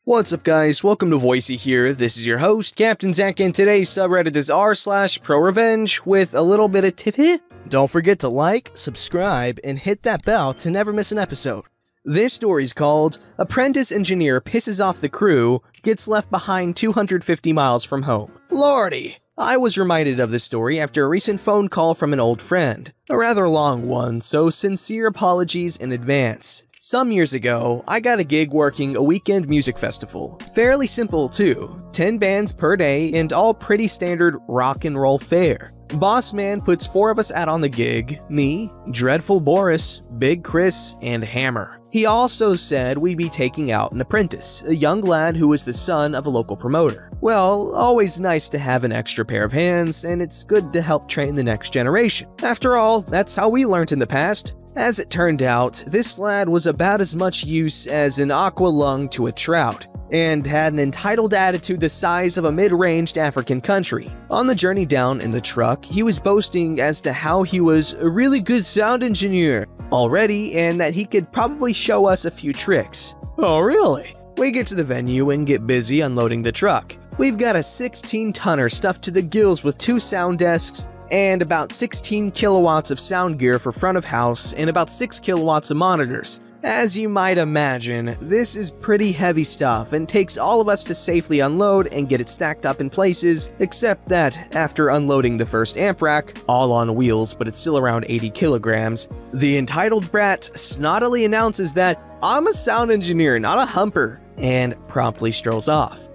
What's up guys, welcome to Voicey here. This is your host, Captain Zach, and today's subreddit is r/ProRevenge with a little bit of tip. Don't forget to like, subscribe, and hit that bell to never miss an episode. This story's called Apprentice Engineer Pisses Off the Crew, Gets Left Behind 250 Miles from Home. Lordy! I was reminded of this story after a recent phone call from an old friend. A rather long one, so sincere apologies in advance. Some years ago, I got a gig working a weekend music festival. Fairly simple too, 10 bands per day and all pretty standard rock and roll fare. Boss man puts 4 of us out on the gig, me, Dreadful Boris, Big Chris, and Hammer. He also said we'd be taking out an apprentice, a young lad who was the son of a local promoter. Well, always nice to have an extra pair of hands, and it's good to help train the next generation. After all, that's how we learned in the past. As it turned out, this lad was about as much use as an aqua lung to a trout, and had an entitled attitude the size of a mid-ranged African country. On the journey down in the truck, he was boasting as to how he was a really good sound engineer already and that he could probably show us a few tricks. Oh really? We get to the venue and get busy unloading the truck. We've got a 16-tonner stuffed to the gills with 2 sound desks, and about 16 kilowatts of sound gear for front of house and about 6 kilowatts of monitors. As you might imagine, this is pretty heavy stuff and takes all of us to safely unload and get it stacked up in places, except that after unloading the first amp rack, all on wheels but it's still around 80 kilograms, the entitled brat snottily announces that I'm a sound engineer, not a humper, and promptly strolls off.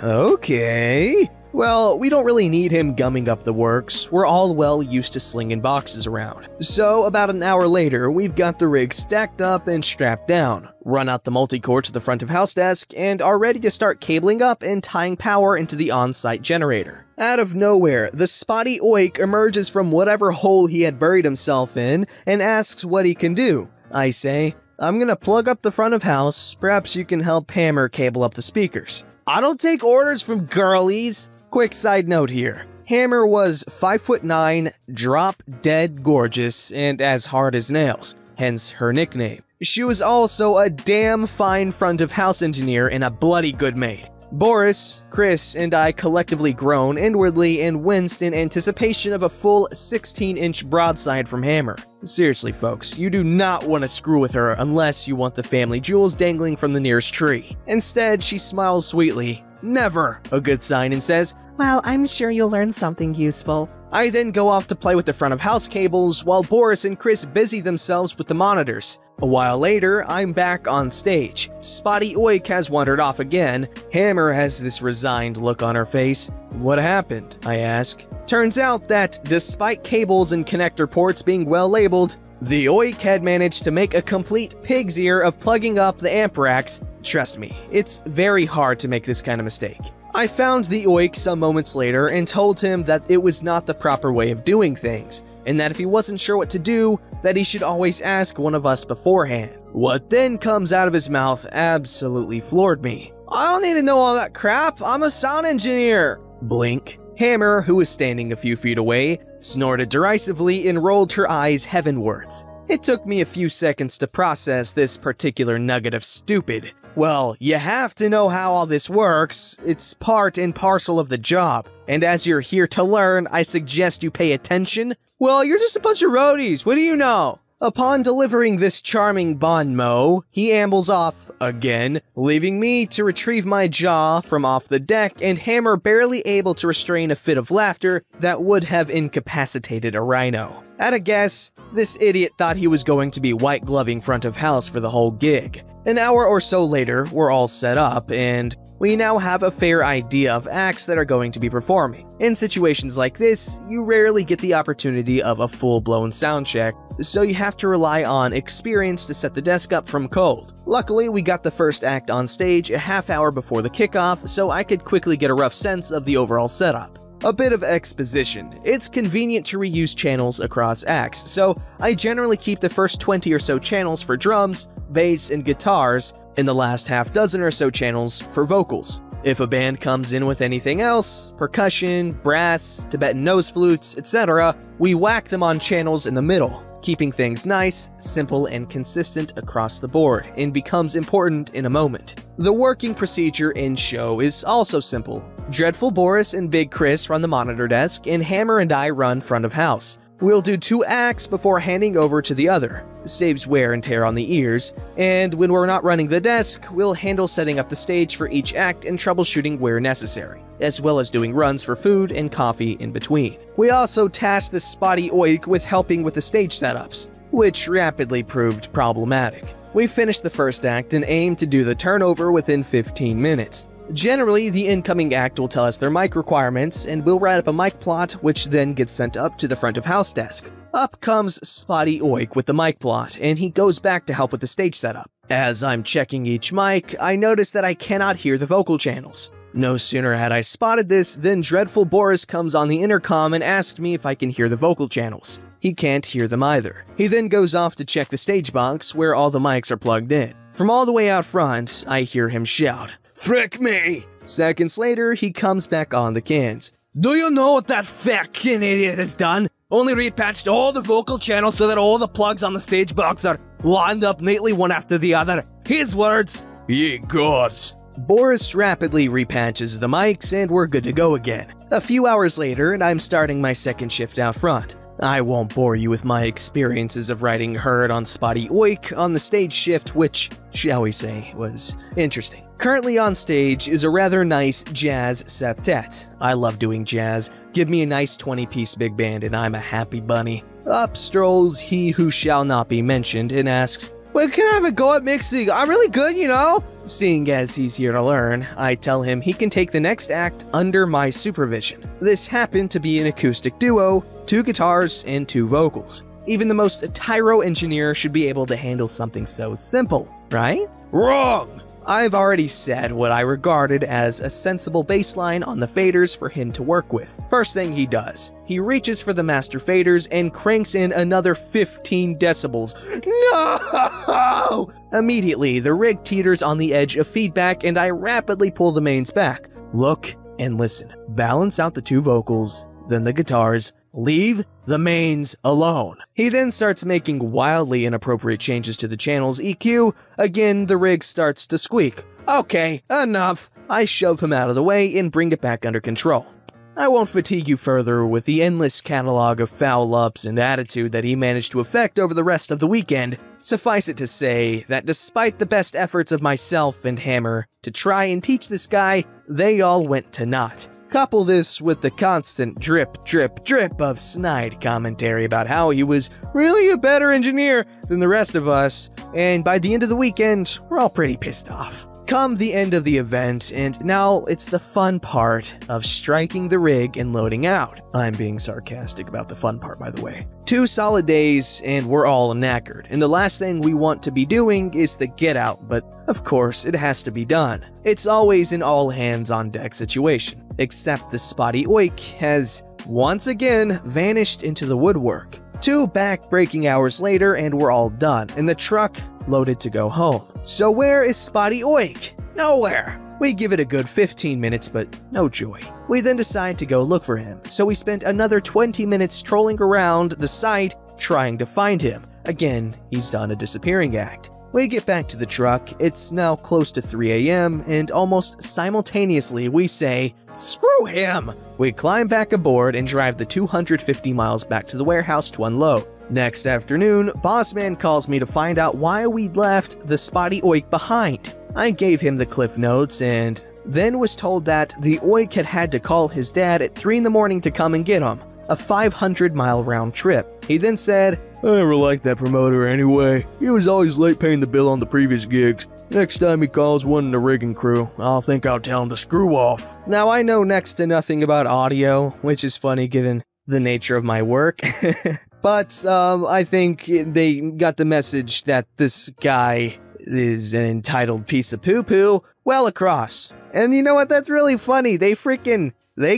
Okay. Well, we don't really need him gumming up the works, we're all well used to slinging boxes around. So about an hour later, we've got the rig stacked up and strapped down, run out the multi-core to the front of house desk, and are ready to start cabling up and tying power into the on-site generator. Out of nowhere, the spotty oik emerges from whatever hole he had buried himself in and asks what he can do. I say, I'm gonna plug up the front of house, perhaps you can help Hammer cable up the speakers. I don't take orders from girlies. Quick side note here, Hammer was 5'9", drop dead gorgeous, and as hard as nails, hence her nickname. She was also a damn fine front of house engineer and a bloody good maid. Boris, Chris, and I collectively groaned inwardly and winced in anticipation of a full 16-inch broadside from Hammer. Seriously folks, you do not want to screw with her unless you want the family jewels dangling from the nearest tree. Instead, she smiles sweetly, never a good sign, and says, well, I'm sure you'll learn something useful. I then go off to play with the front of house cables while Boris and Chris busy themselves with the monitors. A while later, I'm back on stage. Spotty Oik has wandered off again. Hammer has this resigned look on her face. What happened? I ask. Turns out that, despite cables and connector ports being well labeled, the Oik had managed to make a complete pig's ear of plugging up the amp racks. Trust me, it's very hard to make this kind of mistake. I found the Oik some moments later and told him that it was not the proper way of doing things, and that if he wasn't sure what to do, that he should always ask one of us beforehand. What then comes out of his mouth absolutely floored me. I don't need to know all that crap, I'm a sound engineer! Blink. Hammer, who was standing a few feet away, snorted derisively and rolled her eyes heavenwards. It took me a few seconds to process this particular nugget of stupid. Well, you have to know how all this works, it's part and parcel of the job, and as you're here to learn, I suggest you pay attention. Well, you're just a bunch of roadies, what do you know? Upon delivering this charming bon mot, he ambles off again, leaving me to retrieve my jaw from off the deck and Hammer barely able to restrain a fit of laughter that would have incapacitated a rhino. At a guess, this idiot thought he was going to be white gloving front of house for the whole gig. An hour or so later, we're all set up, and we now have a fair idea of acts that are going to be performing. In situations like this, you rarely get the opportunity of a full-blown sound check, so you have to rely on experience to set the desk up from cold. Luckily, we got the first act on stage a half hour before the kickoff, so I could quickly get a rough sense of the overall setup. A bit of exposition. It's convenient to reuse channels across acts, so I generally keep the first 20 or so channels for drums, bass, and guitars, and the last half dozen or so channels for vocals. If a band comes in with anything else, percussion, brass, Tibetan nose flutes, etc., we whack them on channels in the middle. keeping things nice, simple, and consistent across the board, and becomes important in a moment. The working procedure in show is also simple. Dreadful Boris and Big Chris run the monitor desk, and Hammer and I run front of house. We'll do 2 acts before handing over to the other. Saves wear and tear on the ears, and when we're not running the desk, we'll handle setting up the stage for each act and troubleshooting where necessary, as well as doing runs for food and coffee in between. We also tasked the spotty oik with helping with the stage setups, which rapidly proved problematic. We finished the first act and aimed to do the turnover within 15 minutes. Generally, the incoming act will tell us their mic requirements, and we'll write up a mic plot, which then gets sent up to the front of house desk. Up comes Spotty Oik with the mic plot, and he goes back to help with the stage setup. As I'm checking each mic, I notice that I cannot hear the vocal channels. No sooner had I spotted this than Dreadful Boris comes on the intercom and asks me if I can hear the vocal channels. He can't hear them either. He then goes off to check the stage box where all the mics are plugged in. From all the way out front, I hear him shout, "Frick me!" Seconds later, he comes back on the cans. "Do you know what that fucking idiot has done? Only repatched all the vocal channels so that all the plugs on the stage box are lined up neatly one after the other. His words." "Ye gods." Boris rapidly repatches the mics and we're good to go again. A few hours later, and I'm starting my second shift out front. I won't bore you with my experiences of writing Heard on Spotty Oik on the stage shift, which, shall we say, was interesting. Currently on stage is a rather nice jazz septet. I love doing jazz. Give me a nice 20-piece big band and I'm a happy bunny. Up strolls he who shall not be mentioned and asks, "Well, can I have a go at mixing? I'm really good, you know?" Seeing as he's here to learn, I tell him he can take the next act under my supervision. This happened to be an acoustic duo, 2 guitars and 2 vocals. Even the most tyro engineer should be able to handle something so simple, right? Wrong! I've already said what I regarded as a sensible baseline on the faders for him to work with. First thing he does, he reaches for the master faders and cranks in another 15 decibels. No! Immediately, the rig teeters on the edge of feedback and I rapidly pull the mains back. Look and listen. Balance out the 2 vocals, then the guitars. Leave the mains alone. He then starts making wildly inappropriate changes to the channel's EQ. Again, the rig starts to squeak. Okay, enough. I shove him out of the way and bring it back under control. I won't fatigue you further with the endless catalog of foul-ups and attitude that he managed to effect over the rest of the weekend. Suffice it to say that despite the best efforts of myself and Hammer to try and teach this guy, they all went to naught. Couple this with the constant drip, drip, drip of snide commentary about how he was really a better engineer than the rest of us, and by the end of the weekend, we're all pretty pissed off. Come the end of the event, and now it's the fun part of striking the rig and loading out. I'm being sarcastic about the fun part, by the way. 2 solid days, and we're all knackered, and the last thing we want to be doing is the get out, but of course it has to be done. It's always an all-hands-on-deck situation, except the Spotty Oik has once again vanished into the woodwork. 2 back-breaking hours later, and we're all done, and the truck loaded to go home. So where is Spotty Oik? Nowhere! We give it a good 15 minutes, but no joy. We then decide to go look for him, so we spent another 20 minutes trolling around the site trying to find him. Again, he's done a disappearing act. We get back to the truck, it's now close to 3 AM, and almost simultaneously we say, "Screw him!" We climb back aboard and drive the 250 miles back to the warehouse to unload. Next afternoon, Bossman calls me to find out why we'd left the Spotty Oik behind. I gave him the cliff notes and then was told that the Oik had to call his dad at 3 in the morning to come and get him, a 500-mile round trip. He then said, "I never liked that promoter anyway. He was always late paying the bill on the previous gigs. Next time he calls one in the rigging crew, I'll tell him to screw off." Now I know next to nothing about audio, which is funny given the nature of my work. But I think they got the message that this guy is an entitled piece of poo-poo well across. And you know what? That's really funny. They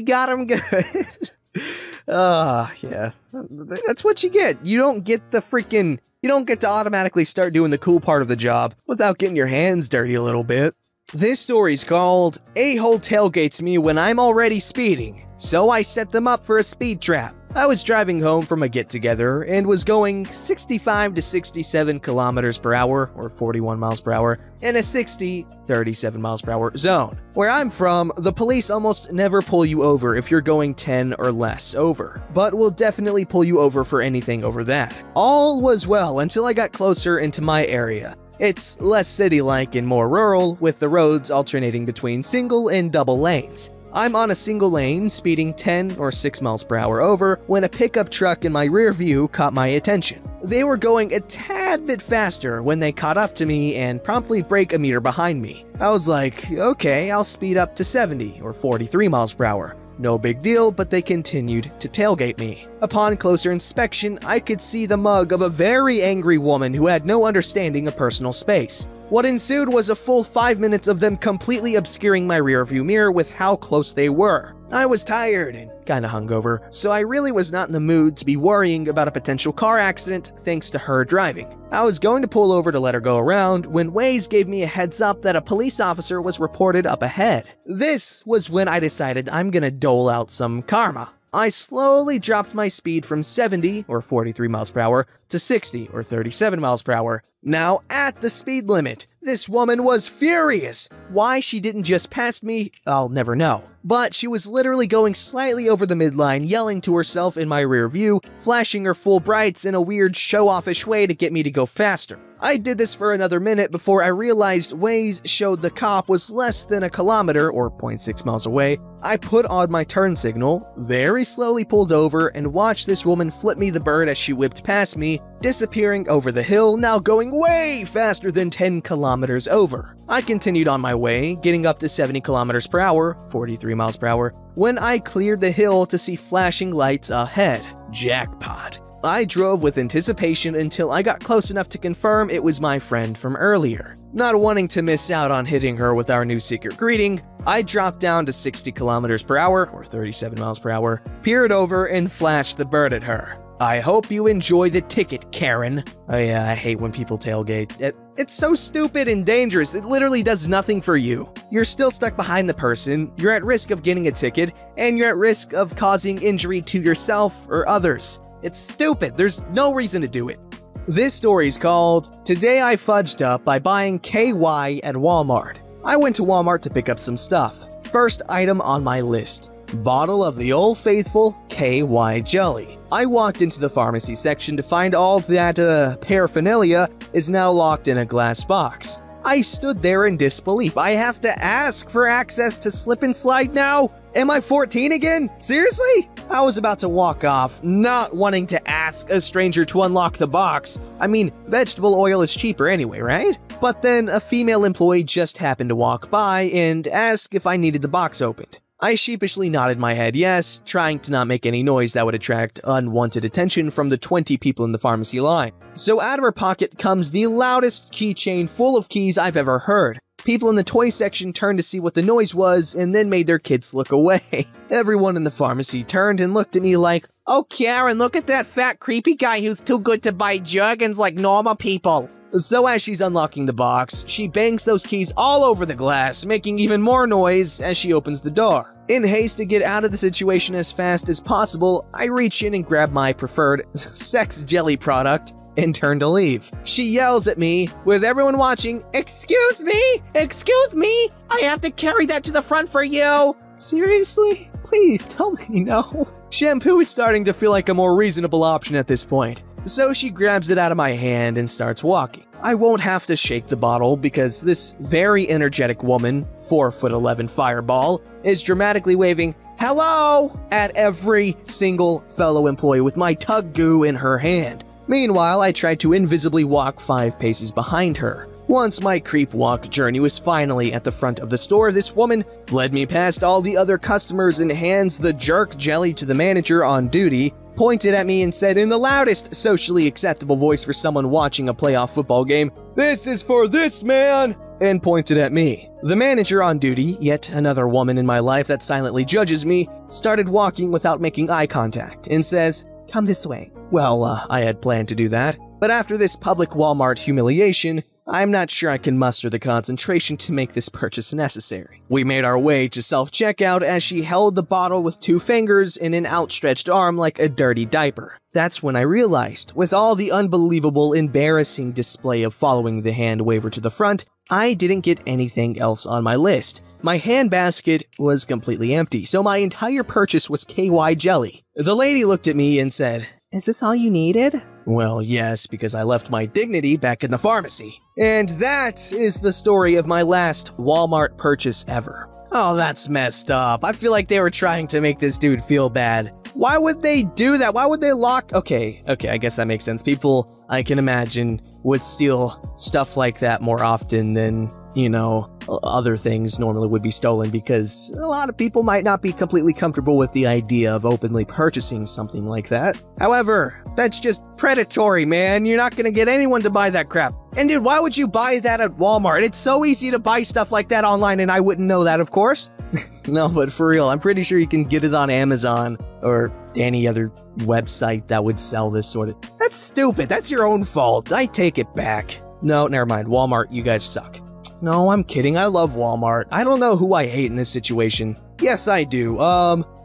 got him good. Yeah. That's what you get. You don't get to automatically start doing the cool part of the job without getting your hands dirty a little bit. This story's called "A-hole tailgates me when I'm already speeding, so I set them up for a speed trap." I was driving home from a get-together and was going 65 to 67 kilometers per hour, or 41 miles per hour, in a 37 miles per hour zone. Where I'm from, the police almost never pull you over if you're going 10 or less over, but will definitely pull you over for anything over that. All was well until I got closer into my area. It's less city-like and more rural, with the roads alternating between single and double lanes. I'm on a single lane, speeding 10 or 6 miles per hour over, when a pickup truck in my rear view caught my attention. They were going a tad bit faster when they caught up to me and promptly brake a meter behind me. I was like, okay, I'll speed up to 70 or 43 miles per hour. No big deal, but they continued to tailgate me. Upon closer inspection, I could see the mug of a very angry woman who had no understanding of personal space. What ensued was a full 5 minutes of them completely obscuring my rearview mirror with how close they were. I was tired and kinda hungover, so I really was not in the mood to be worrying about a potential car accident thanks to her driving. I was going to pull over to let her go around when Waze gave me a heads up that a police officer was reported up ahead. This was when I decided I'm gonna dole out some karma. I slowly dropped my speed from 70 or 43 miles per hour to 60 or 37 miles per hour. Now at the speed limit. This woman was furious. Why she didn't just pass me, I'll never know. But she was literally going slightly over the midline, yelling to herself in my rear view, flashing her full brights in a weird show-offish way to get me to go faster. I did this for another minute before I realized Waze showed the cop was less than a kilometer or 0.6 miles away. I put on my turn signal, very slowly pulled over, and watched this woman flip me the bird as she whipped past me, disappearing over the hill, now going way faster than 10 kilometers over. I continued on my way, getting up to 70 kilometers per hour, 43 miles per hour, when I cleared the hill to see flashing lights ahead. Jackpot. I drove with anticipation until I got close enough to confirm it was my friend from earlier. Not wanting to miss out on hitting her with our new secret greeting, I dropped down to 60 kilometers per hour, or 37 miles per hour, peered over and flashed the bird at her. I hope you enjoy the ticket, Karen. Oh yeah, I hate when people tailgate. It's so stupid and dangerous, it literally does nothing for you. You're still stuck behind the person, you're at risk of getting a ticket, and you're at risk of causing injury to yourself or others. It's stupid, there's no reason to do it. This story's called, Today I Fudged Up by Buying KY at Walmart. I went to Walmart to pick up some stuff. First item on my list, bottle of the old faithful KY jelly. I walked into the pharmacy section to find all that paraphernalia is now locked in a glass box. I stood there in disbelief. I have to ask for access to slip and slide now? Am I 14 again? Seriously? I was about to walk off, not wanting to ask a stranger to unlock the box. I mean, vegetable oil is cheaper anyway, right? But then a female employee just happened to walk by and ask if I needed the box opened. I sheepishly nodded my head yes, trying to not make any noise that would attract unwanted attention from the 20 people in the pharmacy line. So out of her pocket comes the loudest keychain full of keys I've ever heard. People in the toy section turned to see what the noise was and then made their kids look away. Everyone in the pharmacy turned and looked at me like, "Oh, Karen, look at that fat creepy guy who's too good to buy Jergens like normal people." So as she's unlocking the box, she bangs those keys all over the glass, making even more noise as she opens the door. In haste to get out of the situation as fast as possible, I reach in and grab my preferred sex jelly product and turn to leave. She yells at me, with everyone watching, "Excuse me? Excuse me? I have to carry that to the front for you." Seriously? Please tell me no. Shampoo is starting to feel like a more reasonable option at this point. So she grabs it out of my hand and starts walking. I won't have to shake the bottle because this very energetic woman, 4'11" fireball, is dramatically waving "hello" at every single fellow employee with my tug goo in her hand. Meanwhile, I tried to invisibly walk 5 paces behind her. Once my creep walk journey was finally at the front of the store, this woman led me past all the other customers and hands the jerk jelly to the manager on duty, pointed at me and said in the loudest socially acceptable voice for someone watching a playoff football game, "This is for this man," and pointed at me. The manager on duty, yet another woman in my life that silently judges me, started walking without making eye contact and says, "Come this way." Well, I had planned to do that, but after this public Walmart humiliation, I'm not sure I can muster the concentration to make this purchase necessary. We made our way to self-checkout as she held the bottle with 2 fingers in an outstretched arm like a dirty diaper. That's when I realized, with all the unbelievable, embarrassing display of following the hand waver to the front, I didn't get anything else on my list. My handbasket was completely empty, so my entire purchase was KY jelly. The lady looked at me and said, "Is this all you needed?" Well, yes, because I left my dignity back in the pharmacy. And that is the story of my last Walmart purchase ever. Oh, that's messed up. I feel like they were trying to make this dude feel bad. Why would they do that? Why would they lock? Okay, I guess that makes sense. People, I can imagine, would steal stuff like that more often than, you know, other things normally would be stolen, because a lot of people might not be completely comfortable with the idea of openly purchasing something like that. However, that's just predatory, man. You're not gonna get anyone to buy that crap. And dude, why would you buy that at Walmart? It's so easy to buy stuff like that online, and I wouldn't know that, of course. No, but for real, I'm pretty sure you can get it on Amazon or any other website that would sell this sort of... That's stupid. That's your own fault. I take it back. No, never mind. Walmart, you guys suck. No, I'm kidding. I love Walmart. I don't know who I hate in this situation. Yes, I do.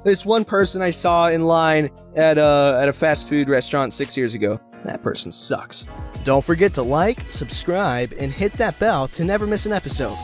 This one person I saw in line at a fast food restaurant 6 years ago. That person sucks. Don't forget to like, subscribe, and hit that bell to never miss an episode.